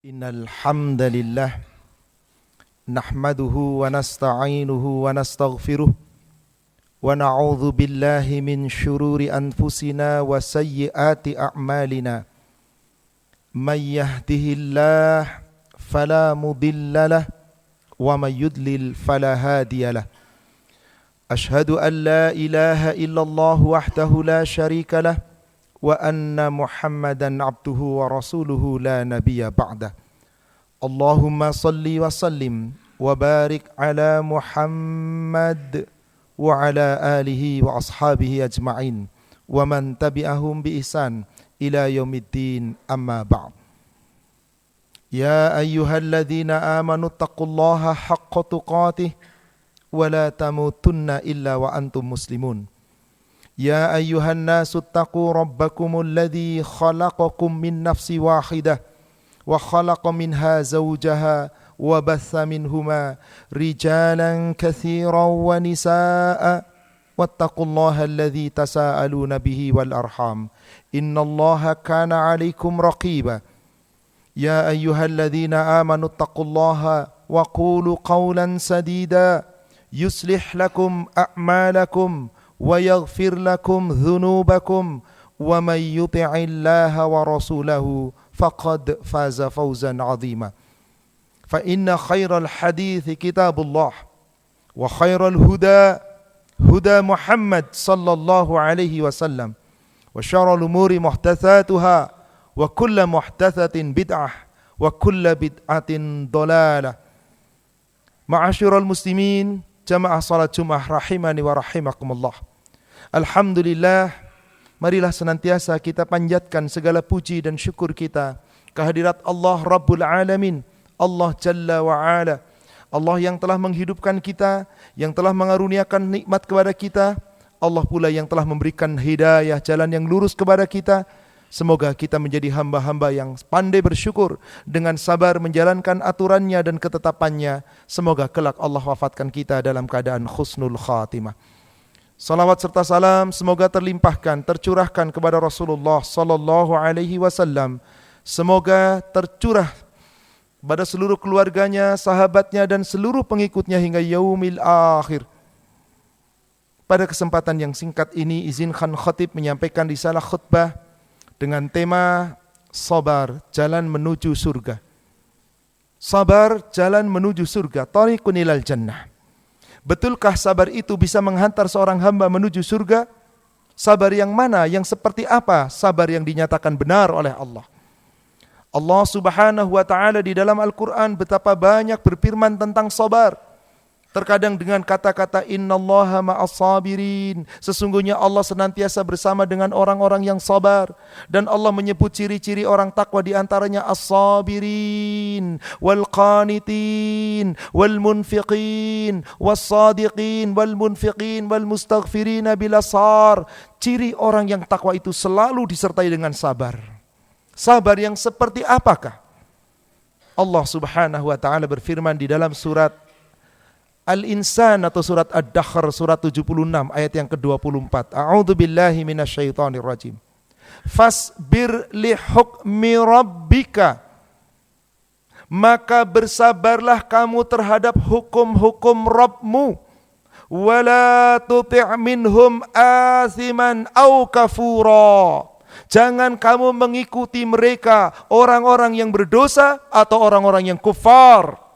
Innal hamdalillah nahmaduhu wa nasta'inuhu wa nastaghfiruh wa na'udzu billahi min shururi anfusina wa sayyiati a'malina may yahdihillah fala mudilla wa may yudlil fala hadiyalah. Ashhadu an la ilaha illallah wahdahu la syarika lah wa anna Muhammadan abduhu wa rasuluhu la nabiyya ba'dah. Allahumma salli wa sallim wa barik ala Muhammad wa ala alihi wa ashabihi ajma'in wa man tabi'ahum bi ihsan ila yaumiddin, amma ba'd. Ya ayyuhalladzina amanu taqullaha haqqa tuqatih wa la tamutunna illa wa antum muslimun. Ya ayyuhan nasu taqu rabbakumul ladzi khalaqakum min nafsin wahidah wa khalaqa minha zawjaha wa batha minhuma rijalan katsiran wa nisaa'a wattaqullaha alladzi tasaaluna bihi wal arham innallaha kana 'alaikum raqiba. Ya ayyuhalladzina amanu taqullaha wa qulu qawlan sadida yuslih lakum a'malakum wa yaghfir lakum dhunubakum wa may yuti'illaha wa rasulahu faqad faza fawzan 'azima. Fa inna khairal hadithi kitabullah wa khairal huda huda Muhammad sallallahu alaihi wasallam wa syarrul umuri muhdatsatuha wa kullu muhdatsatin bid'ah wa kullu bid'atin dhalalah. Ma'asyiral muslimin, jamaah salat Jumat rahimani wa rahimakumullah. Alhamdulillah, marilah senantiasa kita panjatkan segala puji dan syukur kita kehadirat Allah Rabbul Alamin, Allah Jalla wa Ala, Allah yang telah menghidupkan kita, yang telah mengaruniakan nikmat kepada kita, Allah pula yang telah memberikan hidayah, jalan yang lurus kepada kita. Semoga kita menjadi hamba-hamba yang pandai bersyukur, dengan sabar menjalankan aturannya dan ketetapannya. Semoga kelak Allah wafatkan kita dalam keadaan husnul khatimah. Salawat serta salam semoga terlimpahkan, tercurahkan kepada Rasulullah sallallahu alaihi wasallam. Semoga tercurah pada seluruh keluarganya, sahabatnya dan seluruh pengikutnya hingga yaumil akhir. Pada kesempatan yang singkat ini izinkan khatib menyampaikan risalah khutbah dengan tema sabar, jalan menuju surga. Sabar, jalan menuju surga, thariqun ilal jannah. Betulkah sabar itu bisa menghantar seorang hamba menuju surga? Sabar yang mana? Yang seperti apa? Sabar yang dinyatakan benar oleh Allah. Allah Subhanahu wa ta'ala di dalam Al-Quran betapa banyak berfirman tentang sabar. Terkadang dengan kata-kata innallaha ma'as sabirin. Sesungguhnya Allah senantiasa bersama dengan orang-orang yang sabar. Dan Allah menyebut ciri-ciri orang takwa di antaranya as-sabirin, wal qanitin, wal munfiqin, was sadiqin, wal munfiqin, wal mustaghfirina bil ashar. Ciri orang yang takwa itu selalu disertai dengan sabar. Sabar yang seperti apakah? Allah Subhanahu wa ta'ala berfirman di dalam surat Al-Insan atau surat Ad-Dakhr surat 76 ayat yang ke-24. A'udzu billahi minasyaitonir rajim. Fasbir li hukmi rabbika. Maka bersabarlah kamu terhadap hukum-hukum Rabbmu. Wala tuti' minhum athiman au kafura. Jangan kamu mengikuti mereka, orang-orang yang berdosa atau orang-orang yang kufar.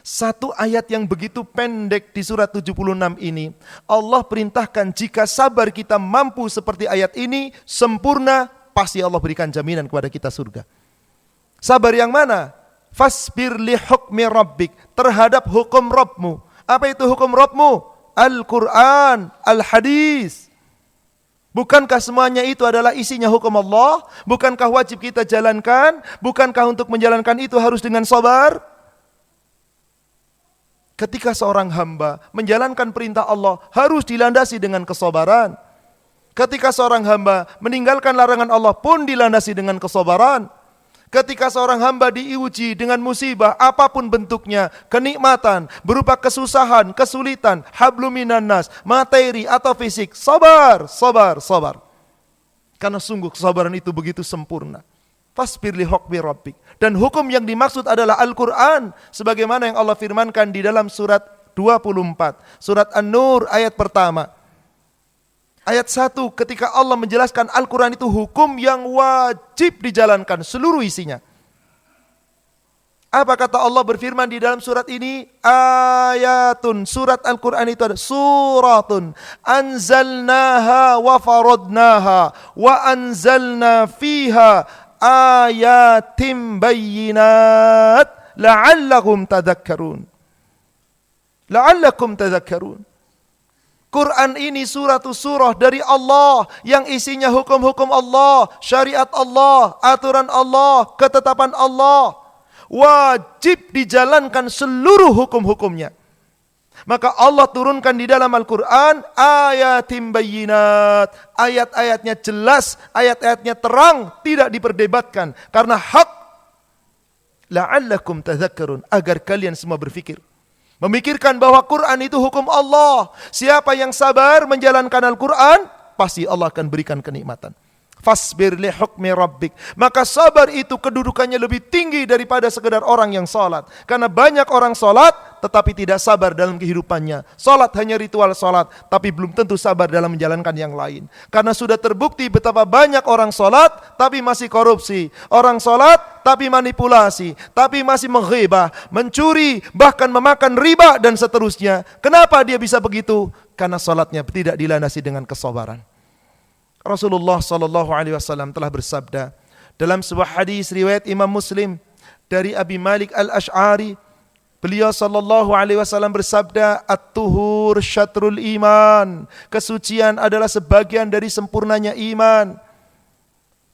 Satu ayat yang begitu pendek di surat 76 ini, Allah perintahkan jika sabar kita mampu seperti ayat ini, sempurna, pasti Allah berikan jaminan kepada kita surga. Sabar yang mana? Fasbir li hukmi rabbik, terhadap hukum Rabbmu. Apa itu hukum Rabbmu? Al-Quran, Al-Hadis. Bukankah semuanya itu adalah isinya hukum Allah? Bukankah wajib kita jalankan? Bukankah untuk menjalankan itu harus dengan sabar? Ketika seorang hamba menjalankan perintah Allah harus dilandasi dengan kesabaran. Ketika seorang hamba meninggalkan larangan Allah pun dilandasi dengan kesabaran. Ketika seorang hamba diuji dengan musibah apapun bentuknya, kenikmatan berupa kesusahan, kesulitan, hablum minan nas, materi atau fisik, sabar, sabar, sabar. Karena sungguh kesabaran itu begitu sempurna. Fasbir li hukmi rabbik. Dan hukum yang dimaksud adalah Al-Quran. Sebagaimana yang Allah firmankan di dalam surat 24. Surat An-Nur ayat pertama. Ayat 1, ketika Allah menjelaskan Al-Quran itu hukum yang wajib dijalankan seluruh isinya. Apa kata Allah berfirman di dalam surat ini? Ayatun, surat Al-Quran itu ada suratun anzalnaha wa faradnaha wa anzalna fiha ayatim bayyinat la'allakum tadhakkarun. La'allakum tadhakkarun. Quran ini surah dari Allah yang isinya hukum-hukum Allah, syariat Allah, aturan Allah, ketetapan Allah. Wajib dijalankan seluruh hukum-hukumnya. Maka Allah turunkan di dalam Al-Quran ayatim bayyinat. Ayat-ayatnya jelas, ayat-ayatnya terang, tidak diperdebatkan. Karena hak. La'allakum tadhakkarun, agar kalian semua berfikir. Memikirkan bahwa Quran itu hukum Allah. Siapa yang sabar menjalankan Al-Quran, pasti Allah akan berikan kenikmatan. Fasbir li hukmi rabbik. Maka sabar itu kedudukannya lebih tinggi daripada sekedar orang yang salat. Karena banyak orang salat tetapi tidak sabar dalam kehidupannya. Salat hanya ritual salat, tapi belum tentu sabar dalam menjalankan yang lain. Karena sudah terbukti betapa banyak orang salat tapi masih korupsi. Orang salat tapi manipulasi, tapi masih menghibah, mencuri, bahkan memakan riba dan seterusnya. Kenapa dia bisa begitu? Karena salatnya tidak dilandasi dengan kesabaran. Rasulullah SAW telah bersabda dalam sebuah hadis riwayat Imam Muslim dari Abi Malik Al-Ash'ari, beliau SAW bersabda, at-tuhur syatrul iman. Kesucian adalah sebagian dari sempurnanya iman.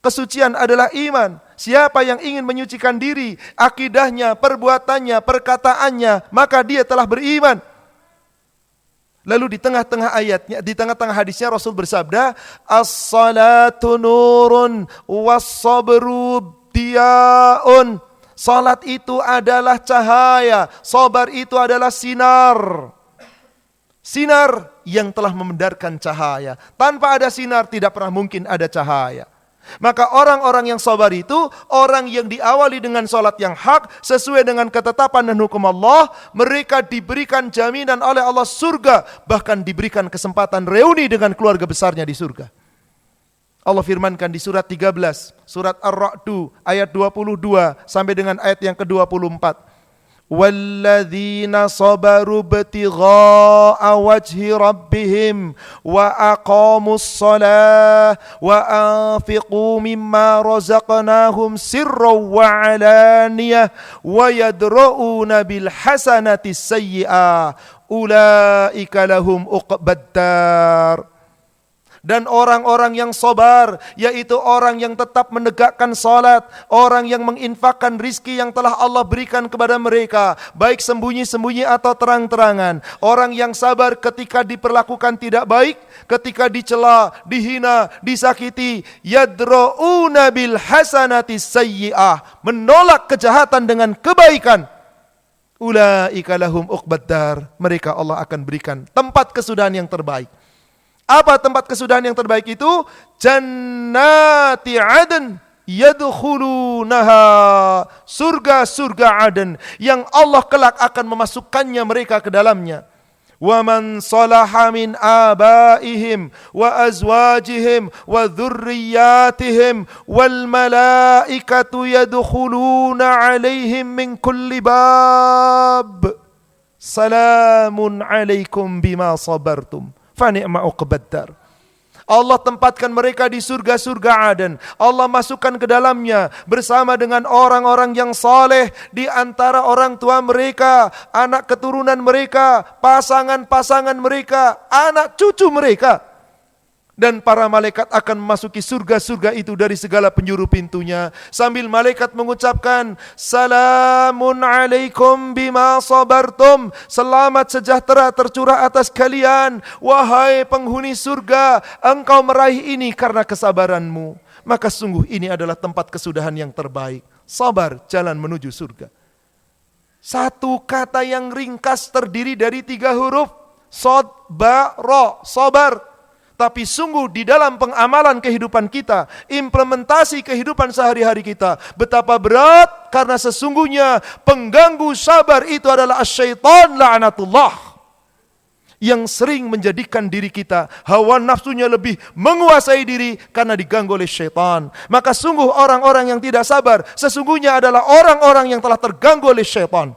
Kesucian adalah iman. Siapa yang ingin menyucikan diri, akidahnya, perbuatannya, perkataannya, maka dia telah beriman. Lalu di tengah-tengah ayatnya, di tengah-tengah hadisnya Rasul bersabda, as-salatu nurun was-sabru diyaun. Salat itu adalah cahaya, sabar itu adalah sinar. Sinar yang telah memedarkan cahaya. Tanpa ada sinar tidak pernah mungkin ada cahaya. Maka orang-orang yang sabar itu orang yang diawali dengan salat yang hak sesuai dengan ketetapan dan hukum Allah. Mereka diberikan jaminan oleh Allah surga, bahkan diberikan kesempatan reuni dengan keluarga besarnya di surga. Allah firmankan di surat 13, surat Ar-Ra'd ayat 22 sampai dengan ayat yang ke-24. Walladzina sabaru ibtigha'a wajhi rabbihim wa aqamus shalah wa anfiqu mimma razaqnahum sirran wa alaniyah wa yadra'una bil hasanati sayyi'ah ulaika lahum uqbad dar. Dan orang-orang yang sabar, yaitu orang yang tetap menegakkan salat, orang yang menginfakkan rizki yang telah Allah berikan kepada mereka, baik sembunyi-sembunyi atau terang-terangan. Orang yang sabar ketika diperlakukan tidak baik, ketika dicela, dihina, disakiti, yadra'una bil hasanati sayyi'ah, menolak kejahatan dengan kebaikan. Ulaika lahum uqbad dar, mereka Allah akan berikan tempat kesudahan yang terbaik. Apa tempat kesudahan yang terbaik itu? Jannati Aden yadkhulunaha, surga-surga Aden yang Allah kelak akan memasukkannya mereka ke dalamnya. Wa man salaha min abaihim wa azwajihim wa dhurriyyatihim wal malaikatu yadkhuluna alaihim min kulli bab. Salamun alaikum bima sabartum. Fani'ma uqbad dar. Allah tempatkan mereka di surga-surga Aden. Allah masukkan ke dalamnya bersama dengan orang-orang yang saleh di antara orang tua mereka, anak keturunan mereka, pasangan-pasangan mereka, anak cucu mereka. Dan para malaikat akan memasuki surga-surga itu dari segala penjuru pintunya. Sambil malaikat mengucapkan, Salamun alaikum bima sabartum. Selamat sejahtera tercurah atas kalian. Wahai penghuni surga, engkau meraih ini karena kesabaranmu. Maka sungguh ini adalah tempat kesudahan yang terbaik. Sabar, jalan menuju surga. Satu kata yang ringkas terdiri dari 3 huruf. Sod, ba, ro, sabar. Tapi sungguh di dalam pengamalan kehidupan kita, implementasi kehidupan sehari-hari kita, betapa berat, karena sesungguhnya pengganggu sabar itu adalah asyaitan la'anatullah, yang sering menjadikan diri kita, hawa nafsunya lebih menguasai diri karena diganggu oleh syaitan. Maka sungguh orang-orang yang tidak sabar sesungguhnya adalah orang-orang yang telah terganggu oleh syaitan.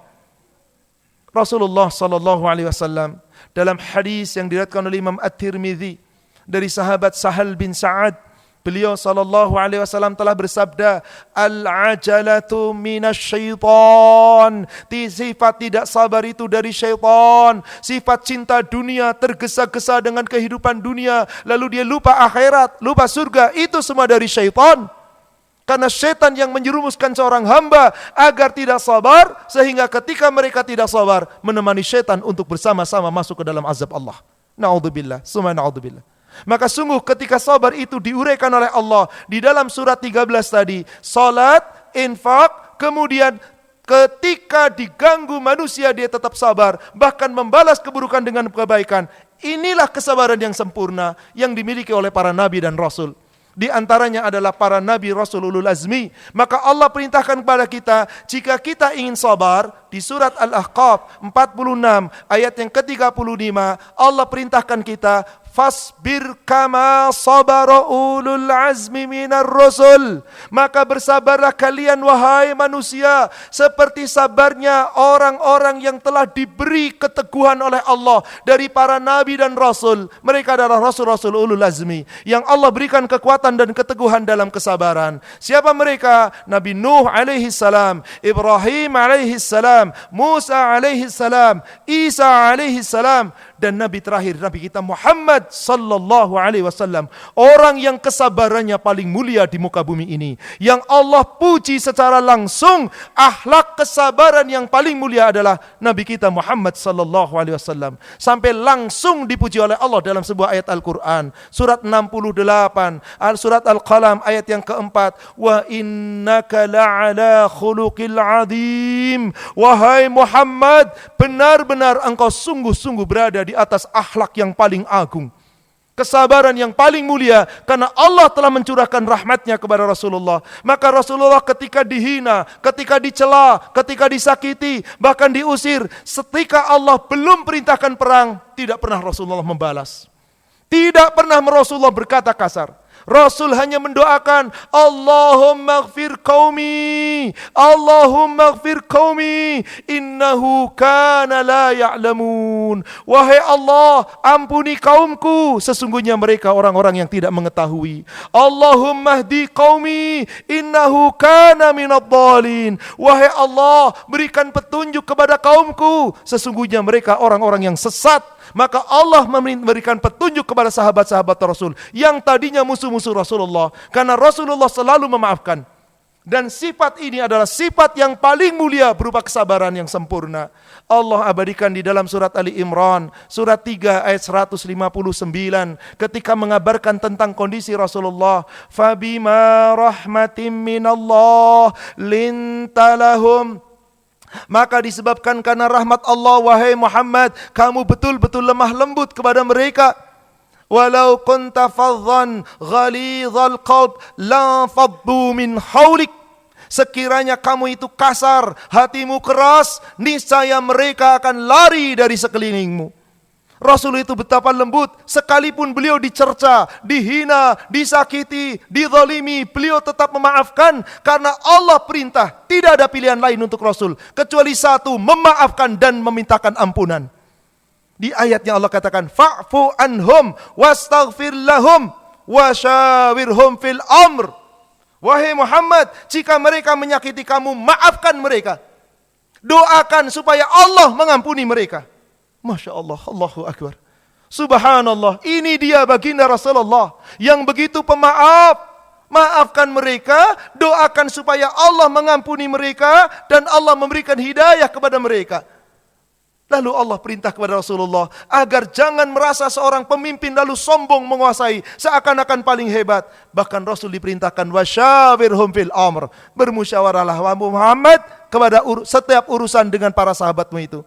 Rasulullah sallallahu alaihi wasallam dalam hadis yang diriwayatkan oleh Imam At-Tirmidzi dari sahabat Sahal bin Sa'ad, beliau sallallahu alaihi wasallam telah bersabda, al-ajalatu minasyaitan. Sifat tidak sabar itu dari syaitan. Sifat cinta dunia, tergesa-gesa dengan kehidupan dunia, lalu dia lupa akhirat, lupa surga, itu semua dari syaitan. Karena syaitan yang menjerumuskan seorang hamba agar tidak sabar, sehingga ketika mereka tidak sabar, menemani syaitan untuk bersama-sama masuk ke dalam azab Allah. Na'udzubillah, summa na'udzubillah. Maka sungguh ketika sabar itu diuraikan oleh Allah di dalam surat 13 tadi, salat, infak, kemudian ketika diganggu manusia dia tetap sabar, bahkan membalas keburukan dengan kebaikan. Inilah kesabaran yang sempurna yang dimiliki oleh para nabi dan rasul. Di antaranya adalah para nabi rasul ulul azmi. Maka Allah perintahkan kepada kita, jika kita ingin sabar, di surat Al-Ahqaf 46 ayat yang ke-35, Allah perintahkan kita, fasbir kama sabara ulul azmi minar rusul. Maka bersabarlah kalian wahai manusia, seperti sabarnya orang-orang yang telah diberi keteguhan oleh Allah dari para nabi dan rasul. Mereka adalah rasul-rasul ulul azmi yang Allah berikan kekuatan dan keteguhan dalam kesabaran. Siapa mereka? Nabi Nuh alaihi salam, Ibrahim alaihi salam, Musa alaihi salam, Isa alaihi salam, dan Nabi terakhir, Nabi kita Muhammad sallallahu alaihi wasallam. Orang yang kesabarannya paling mulia di muka bumi ini, yang Allah puji secara langsung. Akhlak kesabaran yang paling mulia adalah Nabi kita Muhammad sallallahu alaihi wasallam. Sampai langsung dipuji oleh Allah dalam sebuah ayat Al-Quran. Surat 68, surat Al-Qalam ayat yang keempat. Wa innaka la'ala khuluqil azim. Wahai Muhammad, benar-benar engkau sungguh-sungguh berada di atas akhlak yang paling agung, kesabaran yang paling mulia, karena Allah telah mencurahkan rahmatnya kepada Rasulullah. Maka Rasulullah ketika dihina, ketika dicela, ketika disakiti, bahkan diusir, ketika Allah belum perintahkan perang, tidak pernah Rasulullah membalas. Tidak pernah Rasulullah berkata kasar. Rasul hanya mendoakan, Allahumma ighfir qaumi, Allahumma ighfir qaumi, innahu kana la ya'lamun. Wahai Allah, ampuni kaumku, sesungguhnya mereka orang-orang yang tidak mengetahui. Allahumma hdi qaumi, innahu kana minadh dhalin. Wahai Allah, berikan petunjuk kepada kaumku, sesungguhnya mereka orang-orang yang sesat. Maka Allah memberikan petunjuk kepada sahabat-sahabat Rasul yang tadinya musuh-musuh Rasulullah, karena Rasulullah selalu memaafkan. Dan sifat ini adalah sifat yang paling mulia berupa kesabaran yang sempurna. Allah abadikan di dalam surat Ali Imran, surat 3 ayat 159, ketika mengabarkan tentang kondisi Rasulullah. Fabima rahmatim minallah lintalahum. Maka disebabkan karena rahmat Allah, wahai Muhammad, kamu betul-betul lemah lembut kepada mereka. Walau kunta fadhan ghalidhal qalb lanfaddu min haulik. Sekiranya kamu itu kasar, hatimu keras, niscaya mereka akan lari dari sekelilingmu. Rasul itu betapa lembut, sekalipun beliau dicerca, dihina, disakiti, dizalimi, beliau tetap memaafkan, karena Allah perintah. Tidak ada pilihan lain untuk Rasul kecuali satu, memaafkan dan memintakan ampunan. Di ayatnya Allah katakan, fa'fu anhum wastaghfir lahum wasyawirhum fil amr. Wahai Muhammad, jika mereka menyakiti kamu, maafkan mereka. Doakan supaya Allah mengampuni mereka. Masya Allah, Allahu Akbar. Subhanallah, ini dia baginda Rasulullah yang begitu pemaaf. Maafkan mereka, doakan supaya Allah mengampuni mereka, dan Allah memberikan hidayah kepada mereka. Lalu Allah perintah kepada Rasulullah agar jangan merasa seorang pemimpin lalu sombong menguasai, seakan-akan paling hebat. Bahkan Rasul diperintahkan, wasyawirhum fil amr, bermusyawarahlah Muhammad kepada setiap urusan dengan para sahabatmu itu.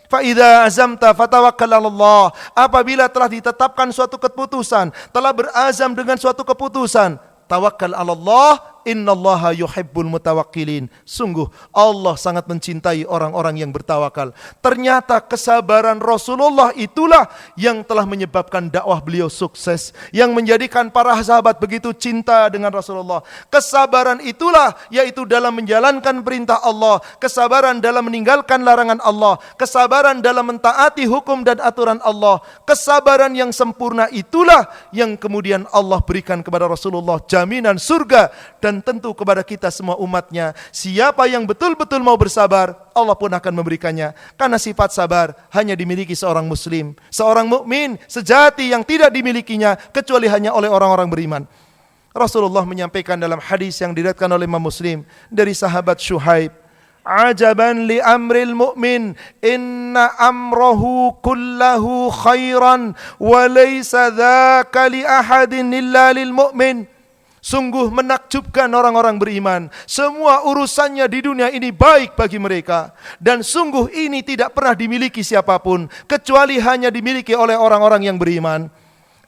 Fa idza azamta fatawakkal 'ala Allah. Apabila telah ditetapkan suatu keputusan, telah berazam dengan suatu keputusan, tawakkal 'ala Allah, innallaha yuhibbul mutawakkilin. Sungguh Allah sangat mencintai orang-orang yang bertawakal. Ternyata kesabaran Rasulullah itulah yang telah menyebabkan dakwah beliau sukses, yang menjadikan para sahabat begitu cinta dengan Rasulullah. Kesabaran itulah yaitu dalam menjalankan perintah Allah, kesabaran dalam meninggalkan larangan Allah, kesabaran dalam mentaati hukum dan aturan Allah. Kesabaran yang sempurna itulah yang kemudian Allah berikan kepada Rasulullah jaminan surga, dan tentu kepada kita semua umatnya. Siapa yang betul-betul mau bersabar, Allah pun akan memberikannya. Karena sifat sabar hanya dimiliki seorang muslim, seorang mukmin sejati yang tidak dimilikinya kecuali hanya oleh orang-orang beriman. Rasulullah menyampaikan dalam hadis yang diriwayatkan oleh Imam Muslim dari sahabat Syuhaib, ajaban li amril mu'min, inna amrahu kullahu khairan wa laysa dzaka li ahadin illa lil mu'min. Sungguh menakjubkan orang-orang beriman. Semua urusannya di dunia ini baik bagi mereka. Dan sungguh ini tidak pernah dimiliki siapapun, kecuali hanya dimiliki oleh orang-orang yang beriman.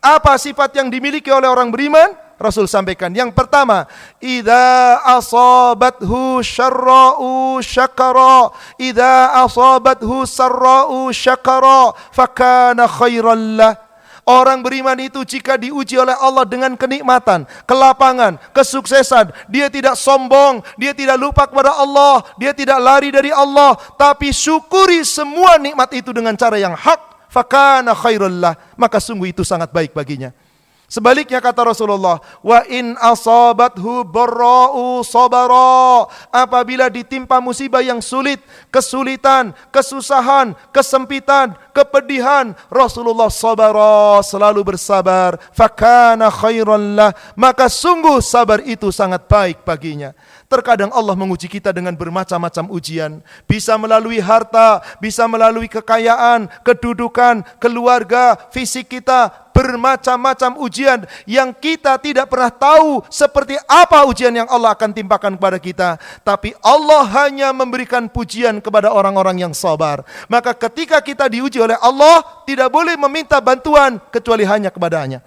Apa sifat yang dimiliki oleh orang beriman? Rasul sampaikan. Yang pertama, idza asabathu syarra'u syakara, idza asabathu sarra'u syakara, fakana khairan lah. Orang beriman itu jika diuji oleh Allah dengan kenikmatan, kelapangan, kesuksesan, dia tidak sombong, dia tidak lupa kepada Allah, dia tidak lari dari Allah, tapi syukuri semua nikmat itu dengan cara yang hak, fakana khairullah, maka sungguh itu sangat baik baginya. Sebaliknya kata Rasulullah, wa in asabathu barra'u sabara, apabila ditimpa musibah yang sulit, kesulitan, kesusahan, kesempitan, kepedihan, Rasulullah sabara, selalu bersabar, fakana khairan lah, maka sungguh sabar itu sangat baik baginya. Terkadang Allah menguji kita dengan bermacam-macam ujian, bisa melalui harta, bisa melalui kekayaan, kedudukan, keluarga, fisik kita, bermacam-macam ujian yang kita tidak pernah tahu seperti apa ujian yang Allah akan timpakan kepada kita. Tapi Allah hanya memberikan pujian kepada orang-orang yang sabar. Maka ketika kita diuji oleh Allah, tidak boleh meminta bantuan kecuali hanya kepadanya.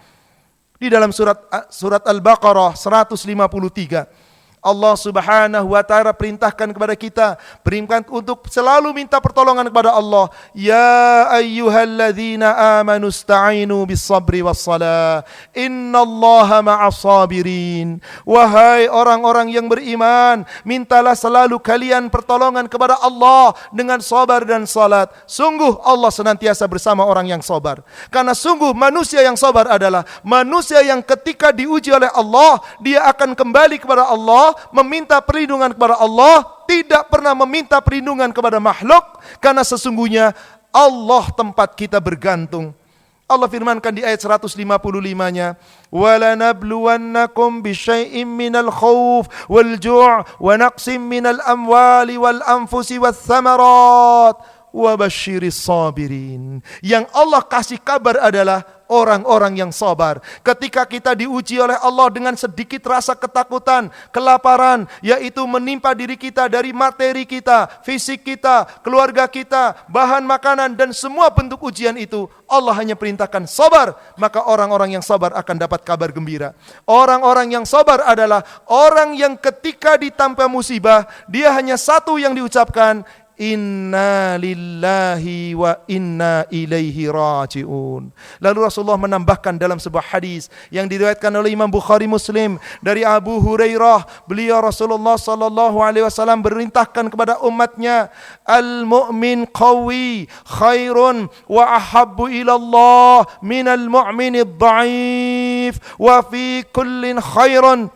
Di dalam surat Al-Baqarah 153, Allah subhanahu wa ta'ala perintahkan kepada kita, perintahkan untuk selalu minta pertolongan kepada Allah. Ya ayyuhalladzina amanu ista'inu bis sabri was salah, innallaha ma'as sabirin. Wahai orang-orang yang beriman, mintalah selalu kalian pertolongan kepada Allah dengan sabar dan salat. Sungguh Allah senantiasa bersama orang yang sabar. Karena sungguh manusia yang sabar adalah manusia yang ketika diuji oleh Allah, dia akan kembali kepada Allah, meminta perlindungan kepada Allah, tidak pernah meminta perlindungan kepada makhluk, karena sesungguhnya Allah tempat kita bergantung. Allah firmankan di ayat 155-nya, وَلَنَبْلُوَنَّكُمْ بِشَيْءٍ مِّنَ الْخَوْفِ وَالْجُوعِ وَنَقْصٍ مِّنَ الْأَمْوَالِ وَالْأَنفُسِ وَالثَّمَرَاتِ وَبَشِّرِ الصَّابِرِينَ. Yang Allah kasih kabar adalah orang-orang yang sabar. Ketika kita diuji oleh Allah dengan sedikit rasa ketakutan, kelaparan, yaitu menimpa diri kita dari materi kita, fisik kita, keluarga kita, bahan makanan, dan semua bentuk ujian itu, Allah hanya perintahkan sabar, maka orang-orang yang sabar akan dapat kabar gembira. Orang-orang yang sabar adalah orang yang ketika ditimpa musibah, dia hanya satu yang diucapkan, inna lillahi wa inna ilaihi raji'un. Lalu Rasulullah menambahkan dalam sebuah hadis yang diriwayatkan oleh Imam Bukhari Muslim dari Abu Hurairah, beliau Rasulullah sallallahu alaihi wasallam berintahkan kepada umatnya, al-mu'min qawi khairun wa ahabbu ila Allah minal mu'minid dha'if wa fi kullin khairun.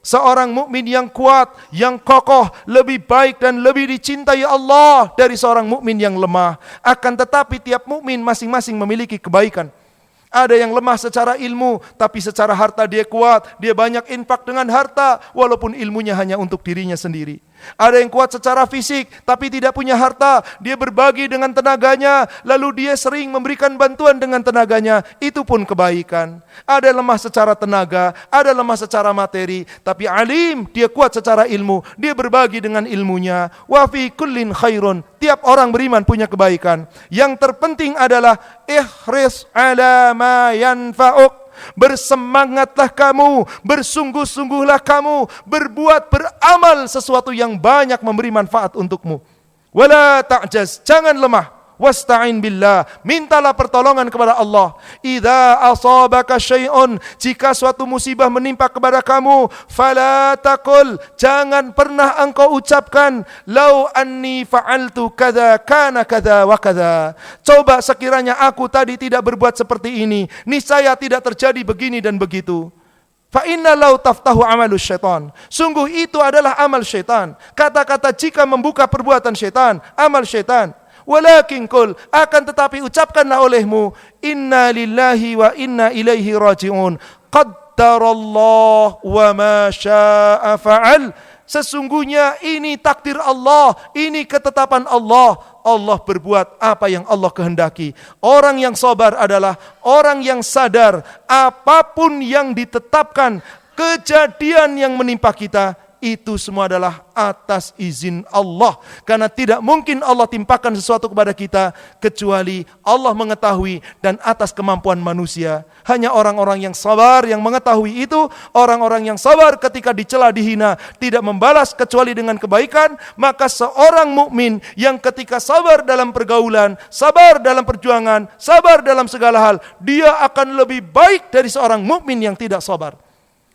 Seorang mukmin yang kuat, yang kokoh, lebih baik dan lebih dicintai Allah dari seorang mukmin yang lemah. Akan tetapi tiap mukmin masing-masing memiliki kebaikan. Ada yang lemah secara ilmu, tapi secara harta dia kuat. Dia banyak infak dengan harta, walaupun ilmunya hanya untuk dirinya sendiri. Ada yang kuat secara fisik tapi tidak punya harta, dia berbagi dengan tenaganya, lalu dia sering memberikan bantuan dengan tenaganya, itu pun kebaikan. Ada lemah secara tenaga, ada lemah secara materi, tapi alim, dia kuat secara ilmu, dia berbagi dengan ilmunya. Wa fi kullin khairun, tiap orang beriman punya kebaikan. Yang terpenting adalah ihris ala ma yanfa'uk. Bersemangatlah kamu, bersungguh-sungguhlah kamu, beramal sesuatu yang banyak memberi manfaat untukmu. Wala ta'jaz, jangan lemah. Wasta'in billah, mintalah pertolongan kepada Allah. Idza asabaka syai'un, jika suatu musibah menimpa kepada kamu, fala taqul, jangan pernah engkau ucapkan lau anni fa'altu kadza kana kadza wa kadza. Coba sekiranya aku tadi tidak berbuat seperti ini, niscaya tidak terjadi begini dan begitu. Fa inna lau taftahu amalus syaitan, sungguh itu adalah amal syaitan. Kata-kata jika membuka perbuatan syaitan, amal syaitan. Walakin kul, akan tetapi ucapkanlah olehmu, inna lillahi wa inna ilaihi raji'un, qaddarallah wa ma syaa fa'al. Sesungguhnya ini takdir Allah, ini ketetapan Allah. Allah berbuat apa yang Allah kehendaki. Orang yang sabar adalah orang yang sadar apapun yang ditetapkan, kejadian yang menimpa kita, itu semua adalah atas izin Allah. Karena tidak mungkin Allah timpakan sesuatu kepada kita kecuali Allah mengetahui dan atas kemampuan manusia. Hanya orang-orang yang sabar yang mengetahui itu. Orang-orang yang sabar ketika dicela, dihina, tidak membalas kecuali dengan kebaikan. Maka seorang mukmin yang ketika sabar dalam pergaulan, sabar dalam perjuangan, sabar dalam segala hal, dia akan lebih baik dari seorang mukmin yang tidak sabar.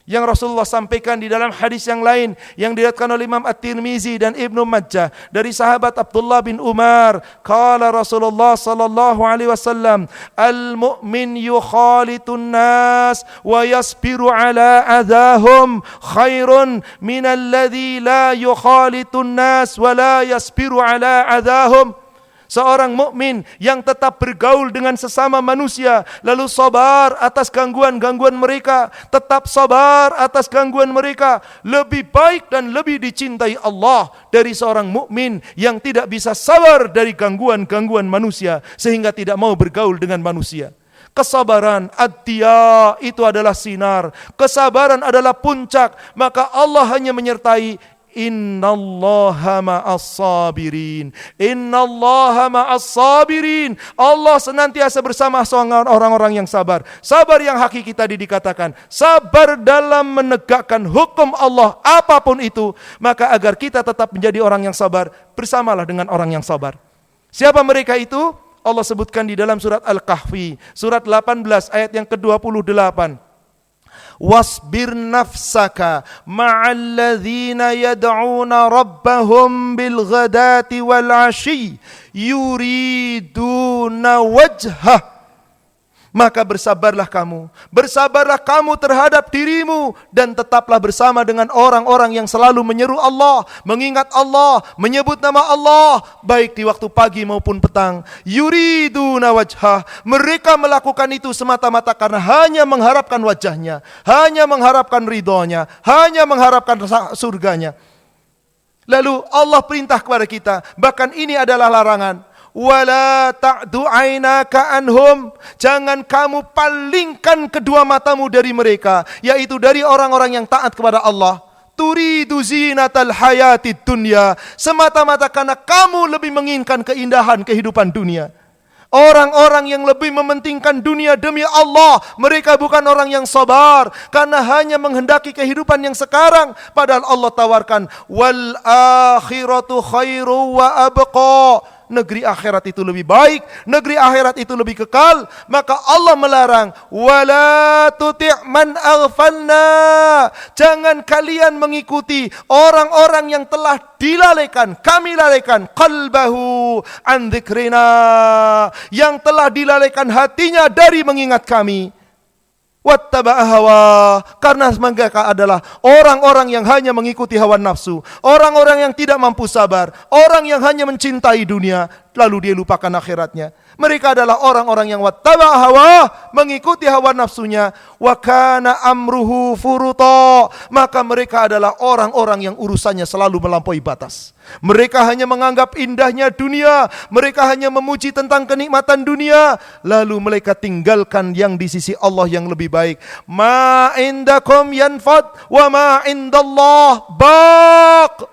Yang Rasulullah sampaikan di dalam hadis yang lain yang diriwayatkan oleh Imam At-Tirmizi dan Ibnu Majah dari sahabat Abdullah bin Umar, qala Rasulullah sallallahu alaihi wasallam, al-mu'min yukhalitun nas wa yasbiru ala adahum khairun min alladhi la yukhalitun nas wa la yasbiru ala adahum. Seorang mukmin yang tetap bergaul dengan sesama manusia, lalu sabar atas gangguan-gangguan mereka, tetap sabar atas gangguan mereka, lebih baik dan lebih dicintai Allah dari seorang mukmin yang tidak bisa sabar dari gangguan-gangguan manusia sehingga tidak mau bergaul dengan manusia. Kesabaran, ad-diya, itu adalah sinar. Kesabaran adalah puncak. Maka Allah hanya menyertai innallaha ma'as sabirin. Innallaha ma'as sabirin. Allah senantiasa bersama orang-orang yang sabar. Sabar yang hakiki tadi dikatakan, sabar dalam menegakkan hukum Allah apapun itu. Maka agar kita tetap menjadi orang yang sabar, bersamalah dengan orang yang sabar. Siapa mereka itu? Allah sebutkan di dalam surat Al-Kahfi, surat 18 ayat yang ke-28. Wasbir nafsaka ma'alladzina yad'una rabbahum bil ghadati wal 'ashyi yuriduna wajhah. Maka bersabarlah kamu terhadap dirimu dan tetaplah bersama dengan orang-orang yang selalu menyeru Allah, mengingat Allah, menyebut nama Allah baik di waktu pagi maupun petang. Yuriduna wajhah, mereka melakukan itu semata-mata karena hanya mengharapkan wajahnya, hanya mengharapkan ridhonya, hanya mengharapkan surganya. Lalu Allah perintah kepada kita, bahkan ini adalah larangan. Wala ta'du ainaka anhum, jangan kamu palingkan kedua matamu dari mereka, yaitu dari orang-orang yang taat kepada Allah. Turidu zinatal hayatid dunya, semata-mata karena kamu lebih menginginkan keindahan kehidupan dunia. Orang-orang yang lebih mementingkan dunia demi Allah, mereka bukan orang yang sabar karena hanya menghendaki kehidupan yang sekarang, padahal Allah tawarkan wal akhiratu khairu wa abqa. Negeri akhirat itu lebih baik, negeri akhirat itu lebih kekal. Maka Allah melarang, wala tuti' man aghfalna, jangan kalian mengikuti orang-orang yang telah dilalaikan, kami lalaikan qalbahu an dzikrina, yang telah dilalaikan hatinya dari mengingat kami. Wattaba'a hawa, karena mereka adalah orang-orang yang hanya mengikuti hawa nafsu, orang-orang yang tidak mampu sabar, orang yang hanya mencintai dunia, lalu dia lupakan akhiratnya. Mereka adalah orang-orang yang wattaba hawa, mengikuti hawa nafsunya, wa kana amruhu furuta, maka mereka adalah orang-orang yang urusannya selalu melampaui batas. Mereka hanya menganggap indahnya dunia, mereka hanya memuji tentang kenikmatan dunia, lalu mereka tinggalkan yang di sisi Allah yang lebih baik. Ma indakum yanfad wa ma indallah baq.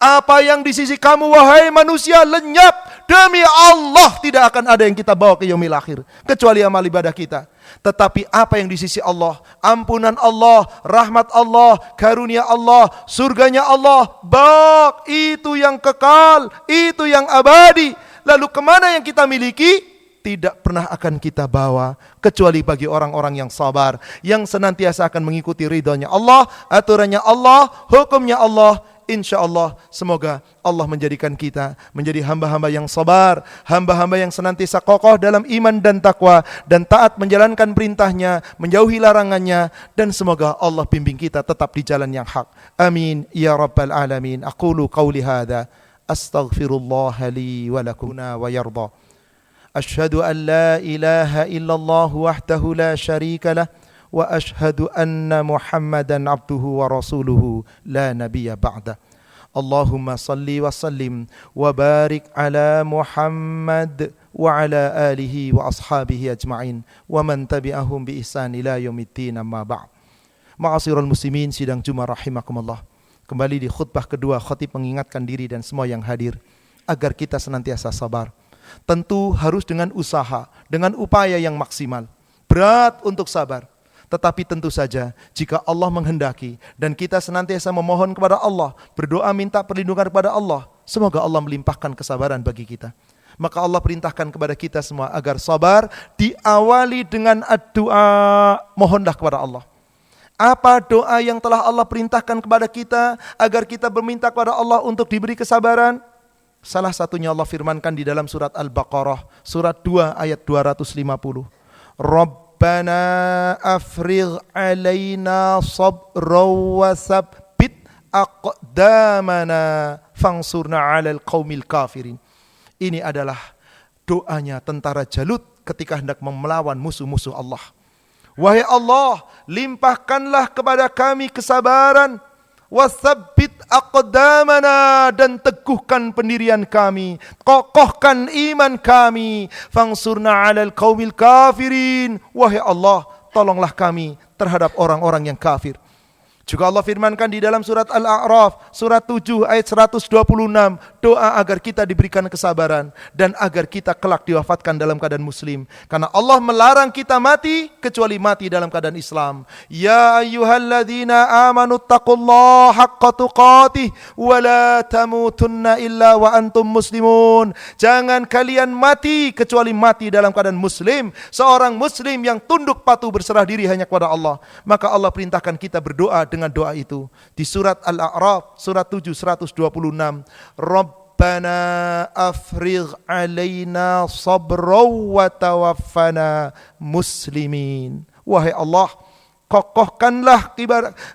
Apa yang di sisi kamu wahai manusia lenyap. Demi Allah tidak akan ada yang kita bawa ke yaumil akhir kecuali amal ibadah kita. Tetapi apa yang di sisi Allah, ampunan Allah, rahmat Allah, karunia Allah, surganya Allah, baq, itu yang kekal, itu yang abadi. Lalu kemana yang kita miliki? Tidak pernah akan kita bawa kecuali bagi orang-orang yang sabar, yang senantiasa akan mengikuti ridhonya Allah, aturannya Allah, hukumnya Allah. Insya Allah, semoga Allah menjadikan kita menjadi hamba-hamba yang sabar, hamba-hamba yang senantiasa kokoh dalam iman dan takwa, dan taat menjalankan perintahnya, menjauhi larangannya, dan semoga Allah bimbing kita tetap di jalan yang hak. Amin ya rabbal alamin. Aqulu qawli hadha, astaghfirullah li wa lakum wa yarda. Ashhadu an la ilaha illallah wahdahu la syarika lah, wa ashhadu anna Muhammadan abduhu wa rasuluhu la nabiyya ba'da. Allahumma salli wa sallim wa barik ala Muhammad wa ala alihi wa ashabihi ajma'in wa man tabi'ahum bi ihsan ila yaumiddin, amma ba'd. Ma'asyiral muslimin, sidang Jumat rahimakumullah. Kembali di khutbah kedua, khatib mengingatkan diri dan semua yang hadir agar kita senantiasa sabar. Tentu harus dengan usaha, dengan upaya yang maksimal. Berat untuk sabar. Tetapi tentu saja jika Allah menghendaki dan kita senantiasa memohon kepada Allah, berdoa minta perlindungan kepada Allah, semoga Allah melimpahkan kesabaran bagi kita. Maka Allah perintahkan kepada kita semua agar sabar diawali dengan doa, mohonlah kepada Allah. Apa doa yang telah Allah perintahkan kepada kita agar kita berminta kepada Allah untuk diberi kesabaran? Salah satunya Allah firmankan di dalam surat Al-Baqarah, surat 2 ayat 250. Rabbana afrigh alaina sabran wa tsabbit aqdamana fansurna 'alal qaumil kafirin. Ini adalah doanya tentara Jalut ketika hendak melawan musuh-musuh Allah. Wahai Allah, limpahkanlah kepada kami kesabaran, watsabbit aqdamana, dan teguhkan pendirian kami, kokohkan iman kami, fangsurna 'alal qaumil kafirin. Wahai Allah, tolonglah kami terhadap orang-orang yang kafir. Juga Allah firmankan di dalam surat Al-A'raf, surat 7 ayat 126, doa agar kita diberikan kesabaran dan agar kita kelak diwafatkan dalam keadaan muslim. Karena Allah melarang kita mati kecuali mati dalam keadaan Islam. Ya ayyuhalladzina amanu taqullaha haqqa tuqatih wa la tamutunna illa wa antum muslimun. Jangan kalian mati kecuali mati dalam keadaan muslim. Seorang muslim yang tunduk patuh berserah diri hanya kepada Allah. Maka Allah perintahkan kita berdoa dengan doa itu di surat Al-A'raf surat 7 126. Rabbana afrigh alaina sabran wa tawaffana muslimin. Wahai Allah, kokohkanlah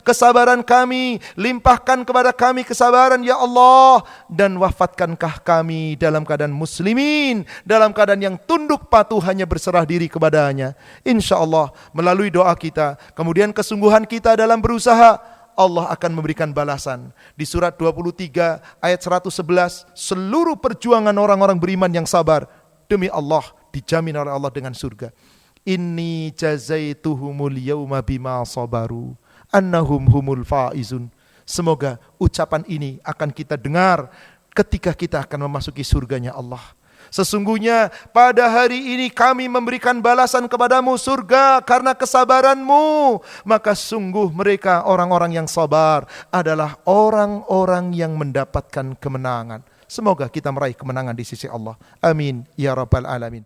kesabaran kami, limpahkan kepada kami kesabaran ya Allah, dan wafatkankah kami dalam keadaan muslimin, dalam keadaan yang tunduk patuh hanya berserah diri kepadanya. Insya Allah melalui doa kita, kemudian kesungguhan kita dalam berusaha, Allah akan memberikan balasan. Di surat 23 ayat 111, seluruh perjuangan orang-orang beriman yang sabar, demi Allah dijamin oleh Allah dengan surga. Inni jazaituhumul yawma bima sabaru annahum humul faizun. Semoga ucapan ini akan kita dengar ketika kita akan memasuki surganya Allah. Sesungguhnya pada hari ini kami memberikan balasan kepadamu surga karena kesabaranmu. Maka sungguh mereka orang-orang yang sabar adalah orang-orang yang mendapatkan kemenangan. Semoga kita meraih kemenangan di sisi Allah. Amin ya rabbal alamin.